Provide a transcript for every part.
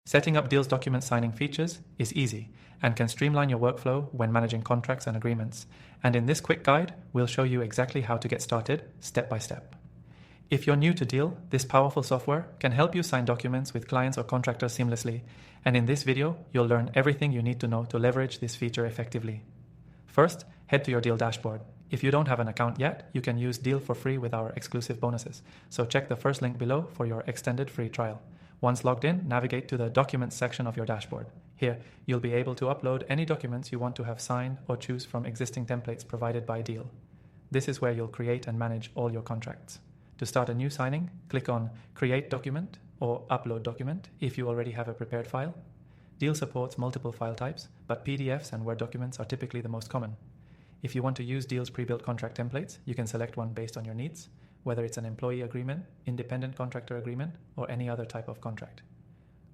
Setting up Deel's document signing features is easy and can streamline your workflow when managing contracts and agreements. And in this quick guide, we'll show you exactly how to get started step by step. If you're new to Deel, this powerful software can help you sign documents with clients or contractors seamlessly. And in this video, you'll learn everything you need to know to leverage this feature effectively. First, head to your Deel dashboard. If you don't have an account yet, you can use Deel for free with our exclusive bonuses. So check the first link below for your extended free trial. Once logged in, navigate to the Documents section of your dashboard. Here, you'll be able to upload any documents you want to have signed or choose from existing templates provided by Deel. This is where you'll create and manage all your contracts. To start a new signing, click on Create Document or Upload Document if you already have a prepared file. Deel supports multiple file types, but PDFs and Word documents are typically the most common. If you want to use Deel's pre-built contract templates, you can select one based on your needs, whether it's an employee agreement, independent contractor agreement, or any other type of contract.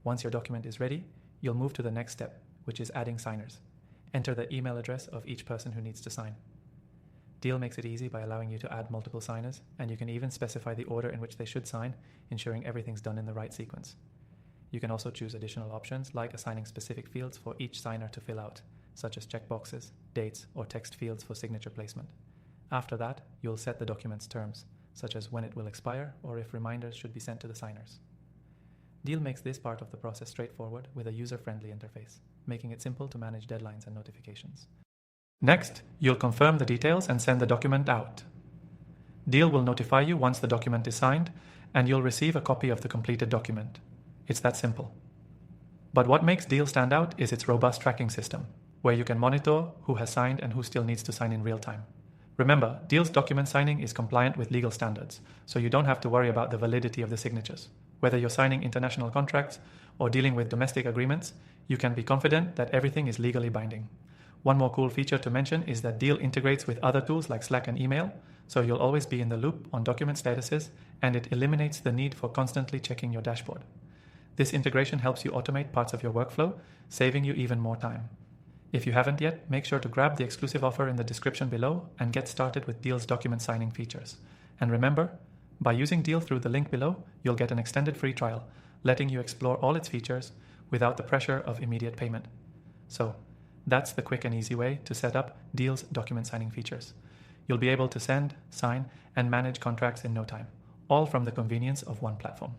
Once your document is ready, you'll move to the next step, which is adding signers. Enter the email address of each person who needs to sign. Deel makes it easy by allowing you to add multiple signers, and you can even specify the order in which they should sign, ensuring everything's done in the right sequence. You can also choose additional options like assigning specific fields for each signer to fill out, such as checkboxes, dates, or text fields for signature placement. After that, you'll set the document's terms, such as when it will expire or if reminders should be sent to the signers. Deel makes this part of the process straightforward with a user-friendly interface, making it simple to manage deadlines and notifications. Next, you'll confirm the details and send the document out. Deel will notify you once the document is signed, and you'll receive a copy of the completed document. It's that simple. But what makes Deel stand out is its robust tracking system, where you can monitor who has signed and who still needs to sign in real time. Remember, Deel's document signing is compliant with legal standards, so you don't have to worry about the validity of the signatures. Whether you're signing international contracts or dealing with domestic agreements, you can be confident that everything is legally binding. One more cool feature to mention is that Deel integrates with other tools like Slack and email, so you'll always be in the loop on document statuses, and it eliminates the need for constantly checking your dashboard. This integration helps you automate parts of your workflow, saving you even more time. If you haven't yet, make sure to grab the exclusive offer in the description below and get started with Deel's document signing features. And remember, by using Deel through the link below, you'll get an extended free trial, letting you explore all its features without the pressure of immediate payment. So, that's the quick and easy way to set up Deel's document signing features. You'll be able to send, sign, and manage contracts in no time, all from the convenience of one platform.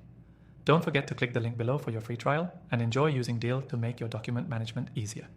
Don't forget to click the link below for your free trial and enjoy using Deel to make your document management easier.